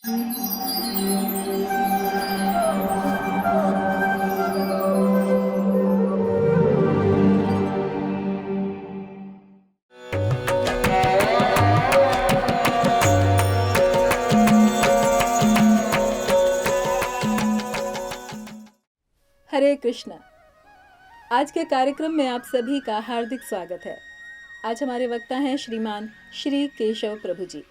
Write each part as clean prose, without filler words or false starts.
हरे कृष्णा। आज के कार्यक्रम में आप सभी का हार्दिक स्वागत है। आज हमारे वक्ता हैं श्रीमान श्री केशव प्रभु जी।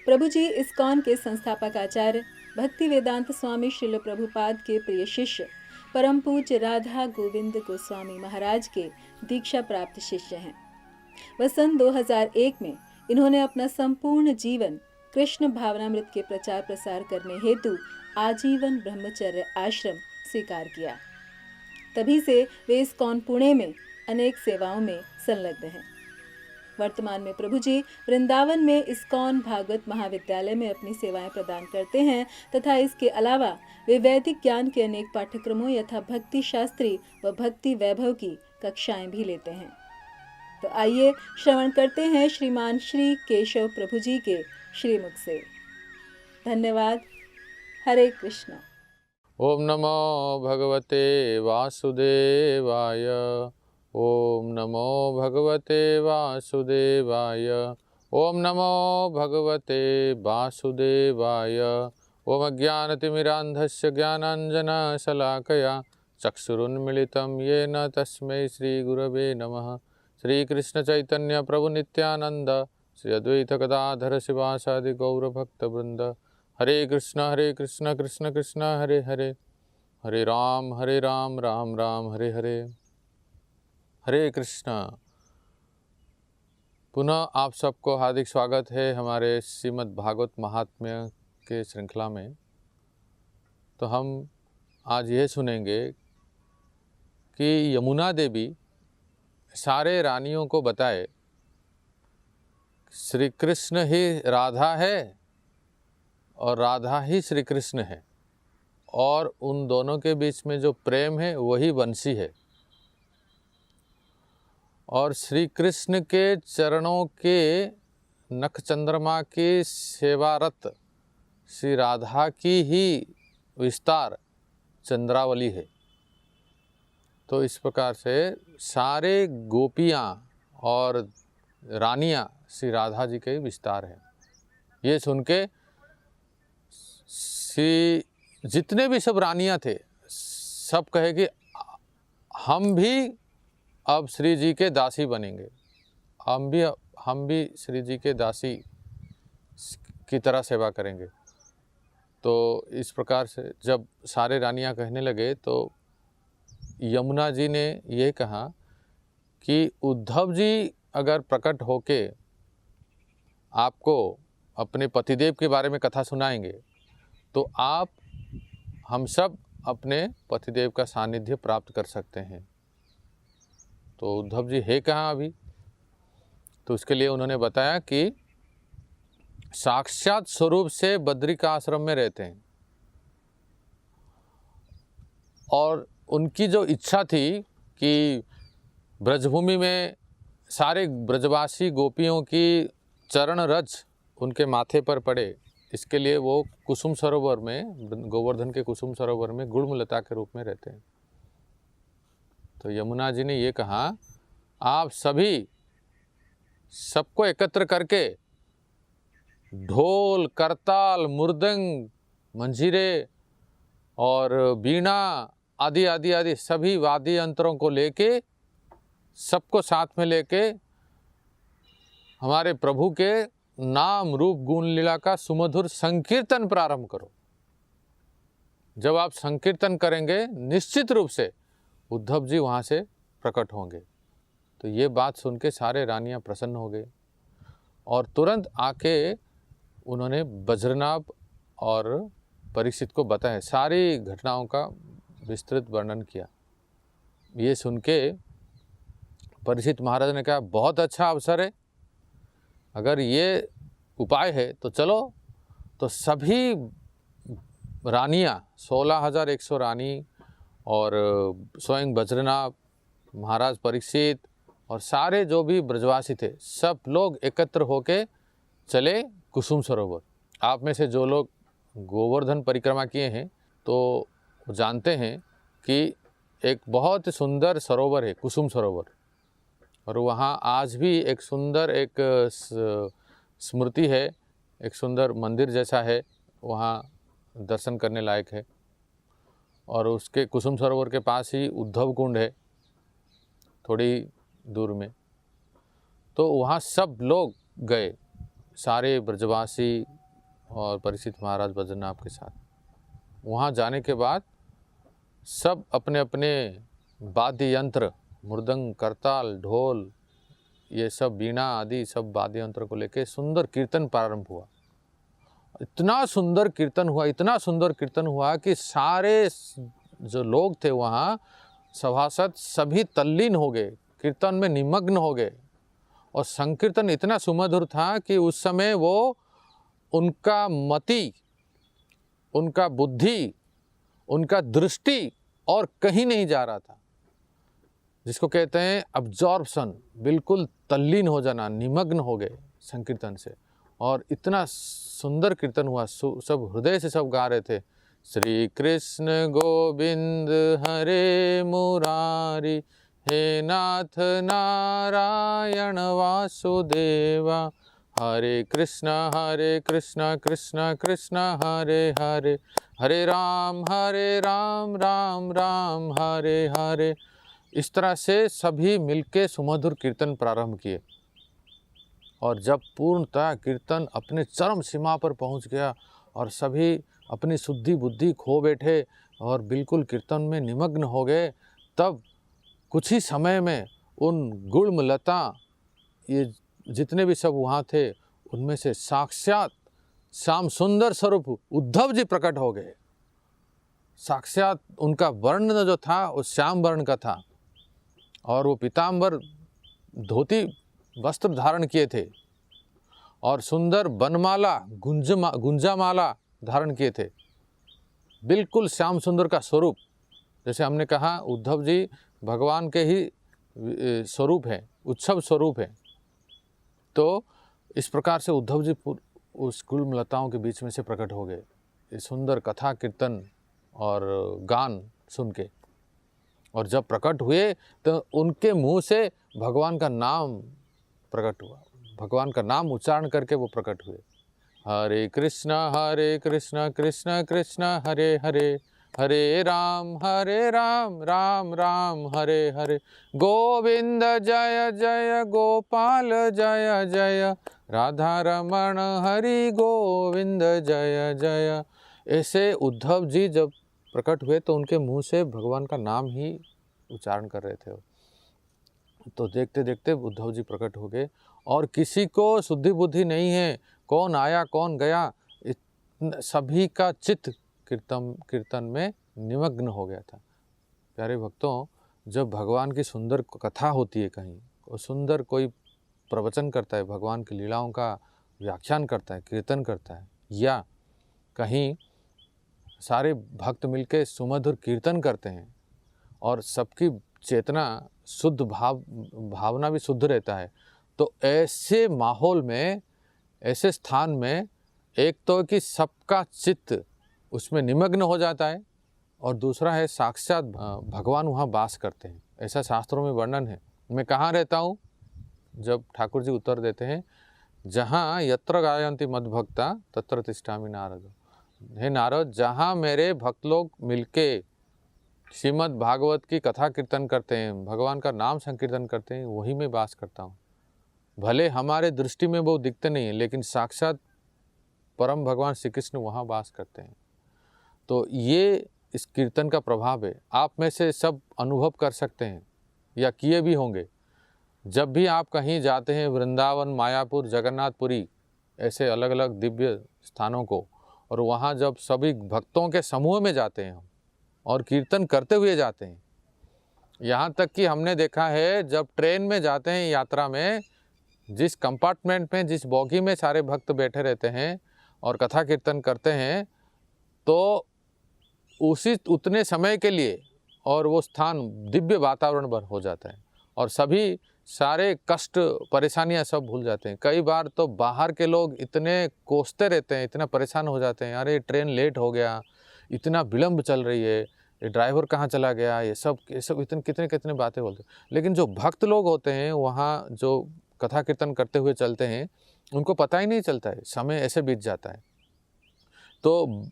प्रभु जी इस्कॉन के संस्थापक आचार्य, भक्ति वेदांत स्वामी श्रील प्रभुपाद के प्रिय शिष्य, परम पूज्य राधा गोविंद गोस्वामी महाराज के दीक्षा प्राप्त शिष्य हैं। वह सन 2001 में इन्होंने अपना संपूर्ण जीवन कृष्ण भावनामृत के प्रचार प्रसार करने हेतु आजीवन ब्रह्मचर्य आश्रम स्वीकार किया। तभी से वे इस्कॉन पुणे में अनेक सेवाओं में संलग्न हैं। वर्तमान में प्रभु जी वृंदावन में इस्कॉन भागवत महाविद्यालय में अपनी सेवाएं प्रदान करते हैं तथा इसके अलावा वे वैदिक ज्ञान के अनेक पाठ्यक्रमों यथा भक्ति शास्त्री व भक्ति वैभव की कक्षाएं भी लेते हैं। तो आइए श्रवण करते हैं श्रीमान श्री केशव प्रभु जी के श्रीमुख से। धन्यवाद। हरे कृष्णा। ओम नमो भगवते वासुदेवाय। ओम नमो भगवते वासुदेवाय। ओम नमो भगवते वासुदेवाय। ओम अज्ञानतिमिरान्धस्य ज्ञानाञ्जनशलाकया चक्षुरुन्मिलितं येन तस्मै श्रीगुरवे नमः। श्रीकृष्णचैतन्य प्रभु नित्यानंद श्री अद्वैत गदाधर शिवासादि गौरभक्तवृंद। हरे कृष्ण कृष्ण कृष्ण हरे हरे, हरे राम राम राम हरे हरे। हरे कृष्ण। पुनः आप सबको हार्दिक स्वागत है हमारे श्रीमद् भागवत महात्म्य के श्रृंखला में। तो हम आज ये सुनेंगे कि यमुना देवी सारे रानियों को बताए श्री कृष्ण ही राधा है और राधा ही श्री कृष्ण है, और उन दोनों के बीच में जो प्रेम है वही वंशी है, और श्री कृष्ण के चरणों के नख चंद्रमा की सेवारत श्री राधा की ही विस्तार चंद्रावली है। तो इस प्रकार से सारे गोपियाँ और रानियाँ श्री राधा जी के विस्तार हैं। ये सुन के श्री जितने भी सब रानियाँ थे सब कहे कि हम भी अब श्री जी के दासी बनेंगे, हम भी श्री जी के दासी की तरह सेवा करेंगे। तो इस प्रकार से जब सारे रानियाँ कहने लगे तो यमुना जी ने ये कहा कि उद्धव जी अगर प्रकट होके आपको अपने पतिदेव के बारे में कथा सुनाएंगे तो आप हम सब अपने पतिदेव का सानिध्य प्राप्त कर सकते हैं। तो उद्धव जी है कहाँ अभी? तो उसके लिए उन्होंने बताया कि साक्षात स्वरूप से बद्रिका आश्रम में रहते हैं, और उनकी जो इच्छा थी कि ब्रजभूमि में सारे ब्रजवासी गोपियों की चरण रज उनके माथे पर पड़े, इसके लिए वो कुसुम सरोवर में, गोवर्धन के कुसुम सरोवर में गुड़मलता के रूप में रहते हैं। तो यमुना जी ने ये कहा आप सभी सबको एकत्र करके ढोल, करताल, मृदंग, मंजीरे और बीणा आदि आदि आदि सभी वाद्य यंत्रों को लेके, सबको साथ में लेके हमारे प्रभु के नाम रूप गुण लीला का सुमधुर संकीर्तन प्रारंभ करो। जब आप संकीर्तन करेंगे निश्चित रूप से उद्धव जी वहाँ से प्रकट होंगे। तो ये बात सुन के सारे रानियाँ प्रसन्न हो गए और तुरंत आके उन्होंने बज्रनाभ और परीक्षित को बताया, सारी घटनाओं का विस्तृत वर्णन किया। ये सुन के परीक्षित महाराज ने कहा बहुत अच्छा अवसर है, अगर ये उपाय है तो चलो। तो सभी रानियाँ 16,100 रानी और स्वयं बज्रनाभ, महाराज परीक्षित और सारे जो भी ब्रजवासी थे सब लोग एकत्र होके चले कुसुम सरोवर। आप में से जो लोग गोवर्धन परिक्रमा किए हैं तो जानते हैं कि एक बहुत सुंदर सरोवर है, कुसुम सरोवर, और वहाँ आज भी एक सुंदर एक स्मृति है, एक सुंदर मंदिर जैसा है, वहाँ दर्शन करने लायक है। और उसके कुसुम सरोवर के पास ही उद्धव कुंड है थोड़ी दूर में। तो वहाँ सब लोग गए, सारे ब्रजवासी और परीक्षित महाराज बद्रीनाथ के साथ। वहाँ जाने के बाद सब अपने अपने वाद्य यंत्र, मृदंग, करताल, ढोल, ये सब बीणा आदि सब वाद्य यंत्र को लेके सुंदर कीर्तन प्रारंभ हुआ। इतना सुंदर कीर्तन हुआ, इतना सुंदर कीर्तन हुआ कि सारे जो लोग थे वहाँ सभासद सभी तल्लीन हो गए, कीर्तन में निमग्न हो गए। और संकीर्तन इतना सुमधुर था कि उस समय वो उनका मति, उनका बुद्धि, उनका दृष्टि और कहीं नहीं जा रहा था, जिसको कहते हैं अब्जॉर्प्शन, बिल्कुल तल्लीन हो जाना, निमग्न हो गए संकीर्तन से। और इतना सुंदर कीर्तन हुआ, सब हृदय से सब गा रहे थे, श्री कृष्ण गोविंद हरे मुरारी, हे नाथ नारायण वासुदेवा, हरे कृष्णा कृष्णा कृष्णा हरे हरे, हरे राम राम राम हरे हरे। इस तरह से सभी मिलके सुमधुर कीर्तन प्रारंभ किए। और जब पूर्णतः कीर्तन अपने चरम सीमा पर पहुंच गया और सभी अपनी शुद्धि बुद्धि खो बैठे और बिल्कुल कीर्तन में निमग्न हो गए, तब कुछ ही समय में उन गुणमलता, ये जितने भी सब वहाँ थे, उनमें से साक्षात श्याम सुंदर स्वरूप उद्धव जी प्रकट हो गए। साक्षात उनका वर्ण जो था वो श्याम वर्ण का था, और वो पीताम्बर धोती वस्त्र धारण किए थे और सुंदर बनमाला, गुंजामाला धारण किए थे, बिल्कुल श्याम सुंदर का स्वरूप। जैसे हमने कहा, उद्धव जी भगवान के ही स्वरूप हैं, उत्सव स्वरूप हैं। तो इस प्रकार से उद्धव जी उस गुलमलताओं के बीच में से प्रकट हो गए, इस सुंदर कथा कीर्तन और गान सुन के। और जब प्रकट हुए तो उनके मुंह से भगवान का नाम प्रकट हुआ, भगवान का नाम उच्चारण करके वो प्रकट हुए। हरे कृष्णा कृष्णा कृष्णा हरे हरे, हरे राम राम राम हरे हरे, गोविंद जय जय गोपाल जय जय, राधा रमण हरि गोविंद जय जय। ऐसे उद्धव जी जब प्रकट हुए तो उनके मुंह से भगवान का नाम ही उच्चारण कर रहे थे। तो देखते देखते उद्धव जी प्रकट हो गए, और किसी को शुद्धि बुद्धि नहीं है, कौन आया कौन गया, सभी का चित्त कीर्तन में निमग्न हो गया था। प्यारे भक्तों, जब भगवान की सुंदर कथा होती है, कहीं और सुंदर कोई प्रवचन करता है, भगवान की लीलाओं का व्याख्यान करता है, कीर्तन करता है, या कहीं सारे भक्त मिलके सुमधुर कीर्तन करते हैं और सबकी चेतना शुद्ध भावना भी शुद्ध रहता है, तो ऐसे माहौल में, ऐसे स्थान में, एक तो कि सबका चित्त उसमें निमग्न हो जाता है, और दूसरा है साक्षात भगवान वहाँ वास करते हैं। ऐसा शास्त्रों में वर्णन है। मैं कहाँ रहता हूँ? जब ठाकुर जी उत्तर देते हैं, जहाँ यत्र गायन्ति मद्भक्ता तत्र तिष्ठामि नारद। हे नारद, जहाँ मेरे भक्त लोग मिलके श्रीमद् भागवत की कथा कीर्तन करते हैं, भगवान का नाम संकीर्तन करते हैं, वहीं में वास करता हूँ। भले हमारे दृष्टि में वो दिखते नहीं है, लेकिन साक्षात परम भगवान श्री कृष्ण वहाँ वास करते हैं। तो ये इस कीर्तन का प्रभाव है। आप में से सब अनुभव कर सकते हैं या किए भी होंगे। जब भी आप कहीं जाते हैं, वृंदावन, मायापुर, जगन्नाथपुरी, ऐसे अलग अलग दिव्य स्थानों को, और वहाँ जब सभी भक्तों के समूह में जाते हैं हम और कीर्तन करते हुए जाते हैं, यहाँ तक कि हमने देखा है जब ट्रेन में जाते हैं यात्रा में, जिस कंपार्टमेंट में, जिस बोगी में सारे भक्त बैठे रहते हैं और कथा कीर्तन करते हैं, तो उतने समय के लिए और वो स्थान दिव्य वातावरण बन हो जाता है, और सभी सारे कष्ट परेशानियां सब भूल जाते हैं। कई बार तो बाहर के लोग इतने कोसते रहते हैं, इतना परेशान हो जाते हैं, अरे ट्रेन लेट हो गया, इतना विलंब चल रही है, ये ड्राइवर कहाँ चला गया, ये सब इतने कितने कितने बातें बोलते हैं। लेकिन जो भक्त लोग होते हैं वहाँ जो कथा कीर्तन करते हुए चलते हैं, उनको पता ही नहीं चलता है, समय ऐसे बीत जाता है। तो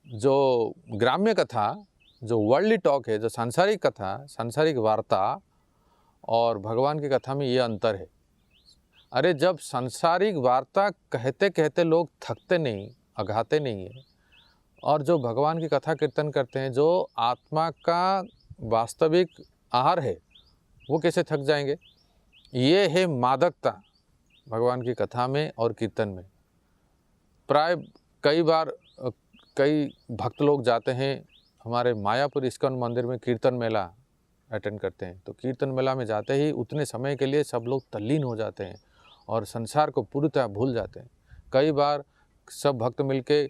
जो ग्राम्य कथा, जो वर्ल्डली टॉक है, जो सांसारिक कथा, सांसारिक वार्ता और भगवान की कथा में ये अंतर है। अरे जब सांसारिक वार्ता कहते कहते लोग थकते नहीं, अघाते नहीं है, और जो भगवान की कथा कीर्तन करते हैं, जो आत्मा का वास्तविक आहार है, वो कैसे थक जाएंगे। ये है मादकता भगवान की कथा में और कीर्तन में। प्राय कई बार कई भक्त लोग जाते हैं हमारे मायापुर इस्कॉन मंदिर में, कीर्तन मेला अटेंड करते हैं। तो कीर्तन मेला में जाते ही उतने समय के लिए सब लोग तल्लीन हो जाते हैं और संसार को पूरी तरह भूल जाते हैं। कई बार सब भक्त मिलके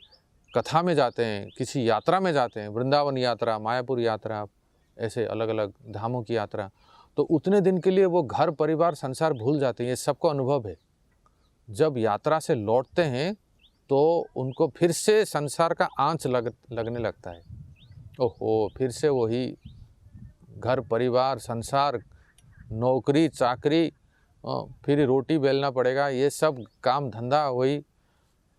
कथा में जाते हैं, किसी यात्रा में जाते हैं, वृंदावन यात्रा, मायापुर यात्रा, ऐसे अलग अलग धामों की यात्रा। तो उतने दिन के लिए वो घर परिवार संसार भूल जाते हैं। ये सबको अनुभव है। जब यात्रा से लौटते हैं तो उनको फिर से संसार का आंच लगने लगता है। ओहो, फिर से वही घर परिवार, संसार, नौकरी चाकरी, फिर रोटी बेलना पड़ेगा, ये सब काम धंधा वही।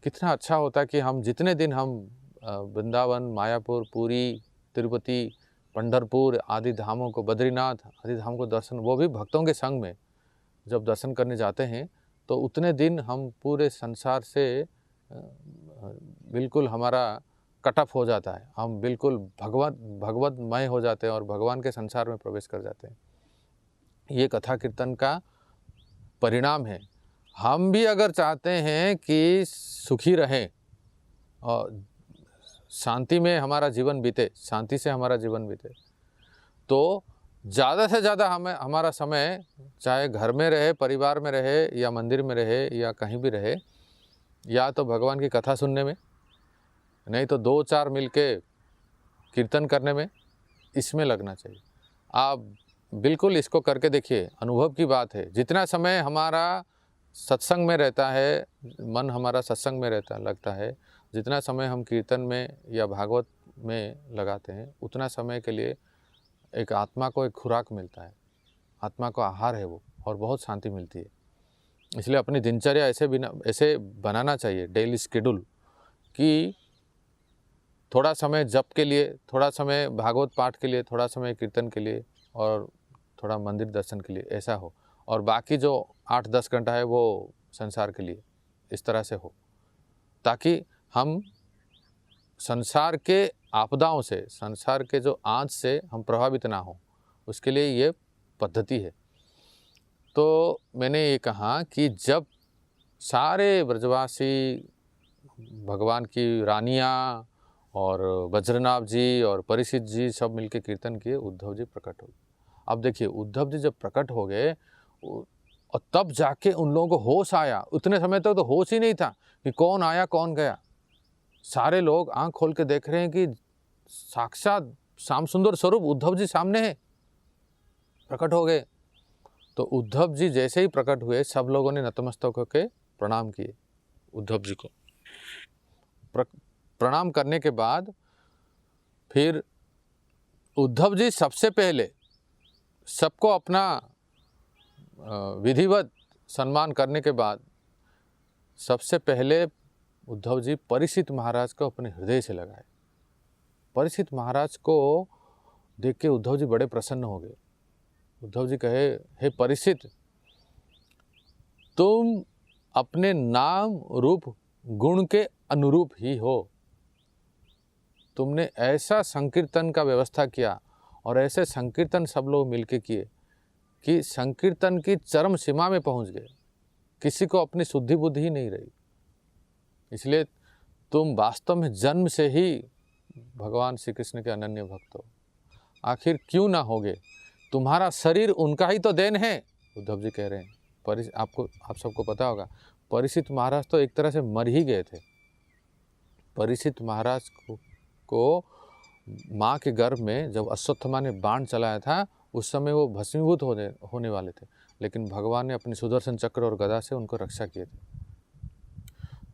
कितना अच्छा होता कि हम जितने दिन हम वृंदावन, मायापुर, पुरी, तिरुपति, पंढरपुर आदि धामों को, बद्रीनाथ आदि धामों को दर्शन, वो भी भक्तों के संग में जब दर्शन करने जाते हैं, तो उतने दिन हम पूरे संसार से बिल्कुल हमारा कट ऑफ हो जाता है। हम बिल्कुल भगवतमय हो जाते हैं और भगवान के संसार में प्रवेश कर जाते हैं। ये कथा कीर्तन का परिणाम है। हम भी अगर चाहते हैं कि सुखी रहें और शांति में हमारा जीवन बीते, शांति से हमारा जीवन बीते, तो ज़्यादा से ज़्यादा हमारा समय, चाहे घर में रहे, परिवार में रहे, या मंदिर में रहे, या कहीं भी रहे, या तो भगवान की कथा सुनने में, नहीं तो 2-4 मिलके कीर्तन करने में, इसमें लगना चाहिए। आप बिल्कुल इसको करके देखिए, अनुभव की बात है। जितना समय हमारा सत्संग में रहता है, मन हमारा सत्संग में लगता है, जितना समय हम कीर्तन में या भागवत में लगाते हैं, उतना समय के लिए एक आत्मा को एक खुराक मिलता है, आत्मा को आहार है वो, और बहुत शांति मिलती है। इसलिए अपनी दिनचर्या ऐसे बनाना चाहिए, डेली शेड्यूल, कि थोड़ा समय जप के लिए, थोड़ा समय भागवत पाठ के लिए, थोड़ा समय कीर्तन के लिए, और थोड़ा मंदिर दर्शन के लिए, ऐसा हो। और बाकी जो 8-10 घंटा है वो संसार के लिए, इस तरह से हो, ताकि हम संसार के आपदाओं से, संसार के जो आँच से हम प्रभावित ना हो। उसके लिए ये पद्धति है। तो मैंने ये कहा कि जब सारे ब्रजवासी, भगवान की रानियाँ और वज्रनाभ जी और परीक्षित जी सब मिलके कीर्तन किए, उद्धव जी प्रकट हो गए। अब देखिए, उद्धव जी जब प्रकट हो गए और तब जाके उन लोगों को होश आया। उतने समय तक तो होश ही नहीं था कि कौन आया कौन गया। सारे लोग आंख खोल के देख रहे हैं कि साक्षात श्याम सुंदर स्वरूप उद्धव जी सामने है, प्रकट हो गए। तो उद्धव जी जैसे ही प्रकट हुए, सब लोगों ने नतमस्तक होकर प्रणाम किए उद्धव जी को। प्रणाम करने के बाद फिर उद्धव जी सबसे पहले सबको अपना विधिवत सम्मान करने के बाद सबसे पहले उद्धव जी परीक्षित महाराज को अपने हृदय से लगाए। परीक्षित महाराज को देख के उद्धव जी बड़े प्रसन्न हो गए। उद्धव जी कहे, हे परीक्षित, तुम अपने नाम रूप गुण के अनुरूप ही हो। तुमने ऐसा संकीर्तन का व्यवस्था किया और ऐसे संकीर्तन सब लोग मिलके किए कि संकीर्तन की चरम सीमा में पहुंच गए। किसी को अपनी शुद्धि बुद्धि ही नहीं रही। इसलिए तुम वास्तव में जन्म से ही भगवान श्री कृष्ण के अनन्य भक्त हो। आखिर क्यों ना होगे? तुम्हारा शरीर उनका ही तो देन है, उद्धव जी कह रहे हैं। आप सबको पता होगा, परीक्षित महाराज तो एक तरह से मर ही गए थे। परीक्षित महाराज को माँ के गर्भ में जब अश्वत्थामा ने बाण चलाया था, उस समय वो भस्मीभूत होने वाले थे। लेकिन भगवान ने अपने सुदर्शन चक्र और गदा से उनको रक्षा किए थे।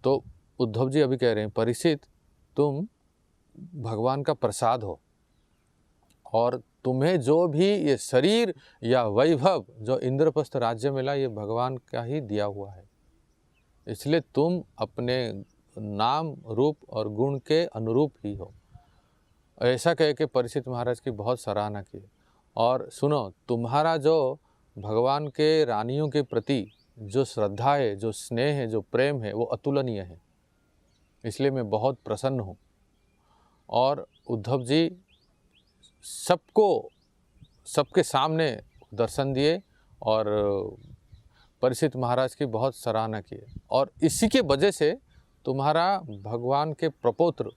तो उद्धव जी अभी कह रहे हैं, परीक्षित तुम भगवान का प्रसाद हो और तुम्हें जो भी ये शरीर या वैभव जो इंद्रप्रस्थ राज्य मिला ये भगवान का ही दिया हुआ है, इसलिए तुम अपने नाम रूप और गुण के अनुरूप ही हो। ऐसा कह के परीक्षित महाराज की बहुत सराहना की। और सुनो, तुम्हारा जो भगवान के रानियों के प्रति जो श्रद्धा है, जो स्नेह है, जो प्रेम है, वो अतुलनीय है, इसलिए मैं बहुत प्रसन्न हूँ। और उद्धव जी सबके सामने दर्शन दिए और परीक्षित महाराज की बहुत सराहना की। और इसी के वजह से तुम्हारा भगवान के प्रपौत्र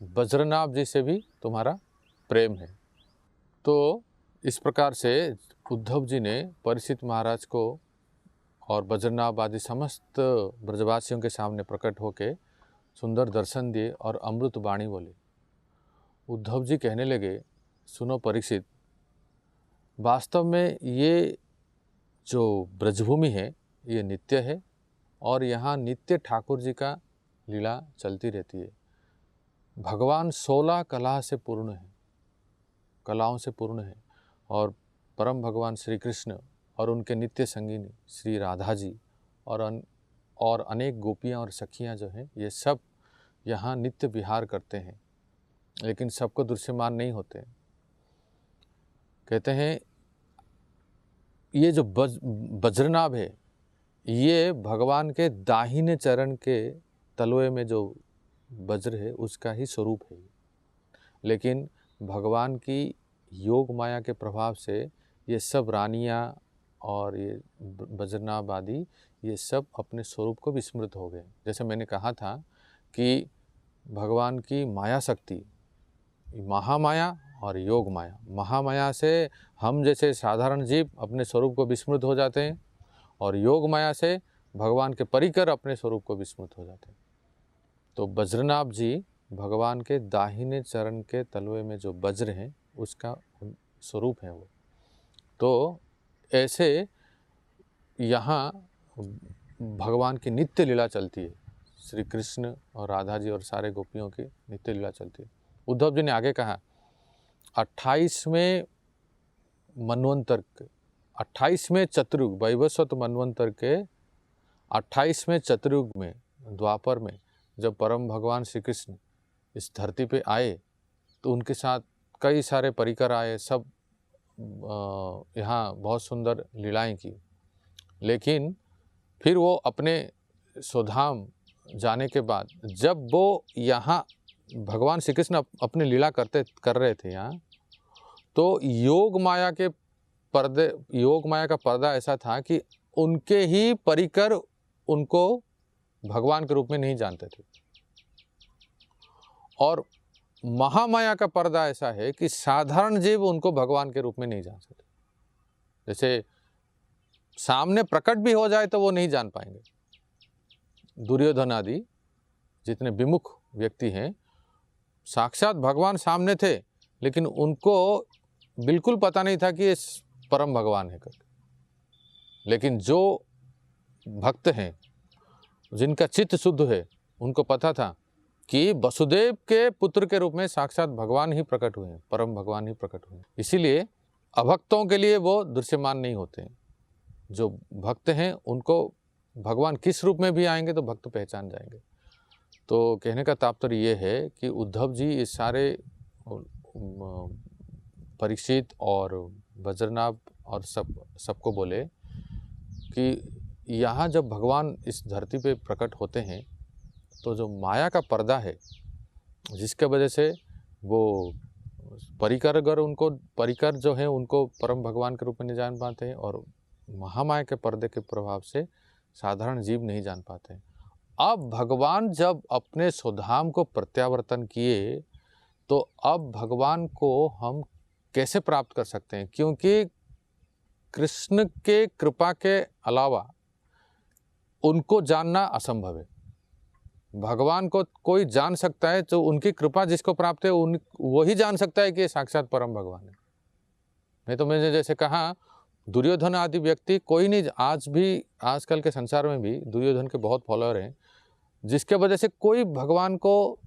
वज्रनाभ जी से भी तुम्हारा प्रेम है। तो इस प्रकार से उद्धव जी ने परीक्षित महाराज को और वज्रनाभ आदि समस्त ब्रजवासियों के सामने प्रकट होके सुंदर दर्शन दिए और अमृत वाणी बोली। उद्धव जी कहने लगे, सुनो परीक्षित, वास्तव में ये जो ब्रजभूमि है ये नित्य है और यहाँ नित्य ठाकुर जी का लीला चलती रहती है। भगवान 16 कला से पूर्ण है, कलाओं से पूर्ण है, और परम भगवान श्री कृष्ण और उनके नित्य संगिनी श्री राधा जी और अनेक गोपियाँ और सखियाँ जो हैं ये सब यहाँ नित्य विहार करते हैं, लेकिन सबको दृश्यमान नहीं होते। कहते हैं ये जो वज्रनाभ है ये भगवान के दाहिने चरण के तलवे में जो वज्र है उसका ही स्वरूप है, लेकिन भगवान की योग माया के प्रभाव से ये सब रानियाँ और ये वज्रनाभ आदि ये सब अपने स्वरूप को विस्मृत हो गए। जैसे मैंने कहा था कि भगवान की माया शक्ति, महामाया और योग माया, महामाया से हम जैसे साधारण जीव अपने स्वरूप को विस्मृत हो जाते हैं और योग माया से भगवान के परिकर अपने स्वरूप को विस्मृत हो जाते हैं। तो वज्रनाभ जी भगवान के दाहिने चरण के तलवे में जो वज्र हैं उसका स्वरूप है वो। तो ऐसे यहाँ भगवान की नित्य लीला चलती है, श्री कृष्ण और राधा जी और सारे गोपियों की नित्य लीला चलती है। उद्धव जी ने आगे कहा, 28वें मनवंतर के 28वें चतुर्युग वैवस्वत मनवंतर के 28वें चतुर्युग में द्वापर में जब परम भगवान श्री कृष्ण इस धरती पे आए तो उनके साथ कई सारे परिकर आए, सब यहाँ बहुत सुंदर लीलाएं की। लेकिन फिर वो अपने स्वधाम जाने के बाद जब वो यहाँ भगवान श्री कृष्ण अपनी लीला कर रहे थे यहाँ, तो योग माया का पर्दा ऐसा था कि उनके ही परिकर उनको भगवान के रूप में नहीं जानते थे, और महामाया का पर्दा ऐसा है कि साधारण जीव उनको भगवान के रूप में नहीं जान सकते। जैसे सामने प्रकट भी हो जाए तो वो नहीं जान पाएंगे। दुर्योधन आदि जितने विमुख व्यक्ति हैं, साक्षात भगवान सामने थे लेकिन उनको बिल्कुल पता नहीं था कि ये परम भगवान है करके। लेकिन जो भक्त हैं, जिनका चित्त शुद्ध है, उनको पता था कि वसुदेव के पुत्र के रूप में साक्षात भगवान ही प्रकट हुए हैं, परम भगवान ही प्रकट हुए हैं। इसीलिए अभक्तों के लिए वो दृश्यमान नहीं होते हैं। जो भक्त हैं उनको भगवान किस रूप में भी आएंगे तो भक्त पहचान जाएंगे। तो कहने का तात्पर्य ये है कि उद्धव जी इस सारे परीक्षित और वज्रनाभ और सबको बोले कि यहाँ जब भगवान इस धरती पे प्रकट होते हैं तो जो माया का पर्दा है, जिसके वजह से वो परिकर जो हैं उनको परम भगवान के रूप में नहीं जान पाते हैं, और महामाया के पर्दे के प्रभाव से साधारण जीव नहीं जान पाते हैं। अब भगवान जब अपने स्वधाम को प्रत्यावर्तन किए तो अब भगवान को हम कैसे प्राप्त कर सकते हैं, क्योंकि कृष्ण के कृपा के अलावा उनको जानना असंभव है। भगवान को कोई जान सकता है तो उनकी कृपा जिसको प्राप्त है वही जान सकता है कि ये साक्षात परम भगवान है। नहीं तो मैंने जैसे कहा दुर्योधन आदि व्यक्ति कोई नहीं, आज भी आजकल के संसार में भी दुर्योधन के बहुत फॉलोअर हैं, जिसके वजह से कोई भगवान को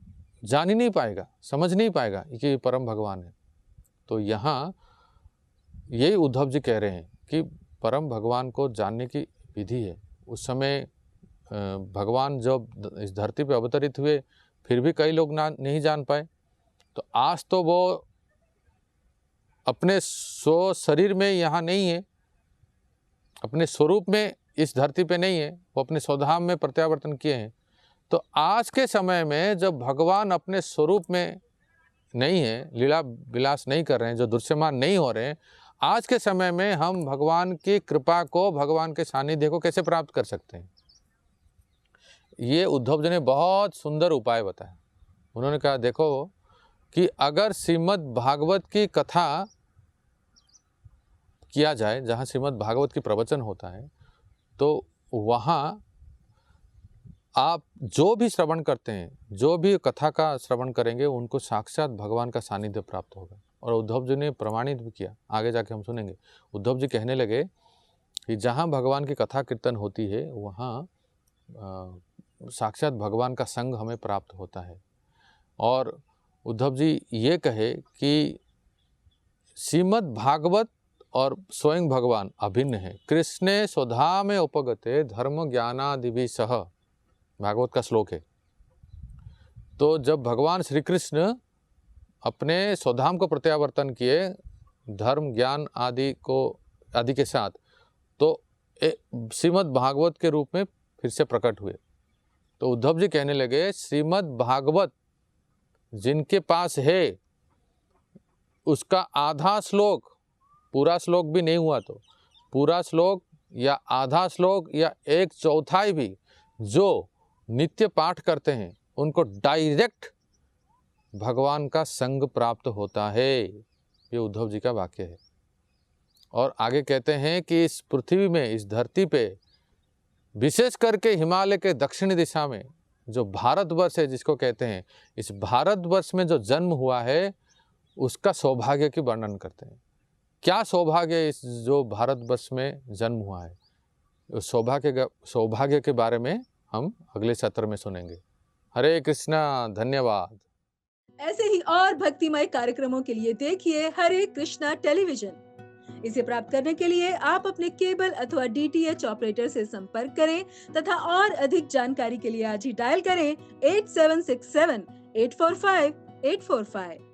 जान ही नहीं पाएगा, समझ नहीं पाएगा कि ये परम भगवान है। तो यहाँ यही उद्धव जी कह रहे हैं कि परम भगवान को जानने की विधि है। उस समय भगवान जब इस धरती पे अवतरित हुए फिर भी कई लोग नहीं जान पाए। तो आज तो वो अपने शरीर में यहाँ नहीं है, अपने स्वरूप में इस धरती पे नहीं है, वो अपने स्वधाम में प्रत्यावर्तन किए हैं। तो आज के समय में जब भगवान अपने स्वरूप में नहीं है, लीला विलास नहीं कर रहे हैं, जो दृश्यमान नहीं हो रहे हैं, आज के समय में हम भगवान की कृपा को, भगवान के सानिध्य को कैसे प्राप्त कर सकते हैं? ये उद्धव जी ने बहुत सुंदर उपाय बताया। उन्होंने कहा देखो कि अगर श्रीमद् भागवत की कथा किया जाए, जहाँ श्रीमद् भागवत की प्रवचन होता है, तो वहाँ आप जो भी श्रवण करते हैं, जो भी कथा का श्रवण करेंगे, उनको साक्षात भगवान का सानिध्य प्राप्त होगा। और उद्धव जी ने प्रमाणित भी किया, आगे जाके हम सुनेंगे। उद्धव जी कहने लगे कि जहाँ भगवान की कथा कीर्तन होती है वहाँ साक्षात भगवान का संग हमें प्राप्त होता है। और उद्धव जी ये कहे कि श्रीमद् भागवत और स्वयं भगवान अभिन्न है। कृष्णे स्वधा में उपगते धर्म ज्ञानादिभि सह, भागवत का श्लोक है। तो जब भगवान श्री कृष्ण अपने स्वधाम को प्रत्यावर्तन किए धर्म ज्ञान आदि के साथ, तो श्रीमद् भागवत के रूप में फिर से प्रकट हुए। तो उद्धव जी कहने लगे श्रीमद् भागवत जिनके पास है, उसका आधा श्लोक, पूरा श्लोक भी नहीं हुआ तो पूरा श्लोक या आधा श्लोक या 1/4 भी जो नित्य पाठ करते हैं, उनको डायरेक्ट भगवान का संग प्राप्त होता है। ये उद्धव जी का वाक्य है। और आगे कहते हैं कि इस पृथ्वी में, इस धरती पे, विशेष करके हिमालय के दक्षिणी दिशा में जो भारतवर्ष है जिसको कहते हैं, इस भारतवर्ष में जो जन्म हुआ है उसका सौभाग्य की वर्णन करते हैं। क्या सौभाग्य इस जो भारतवर्ष में जन्म हुआ है, उस सौभाग्य के बारे में हम अगले सत्र में सुनेंगे। हरे कृष्णा, धन्यवाद। ऐसे ही और भक्तिमय कार्यक्रमों के लिए देखिए हरे कृष्णा टेलीविजन। इसे प्राप्त करने के लिए आप अपने केबल अथवा DTH ऑपरेटर से संपर्क करें तथा और अधिक जानकारी के लिए आज ही डायल करें 8767 845 845।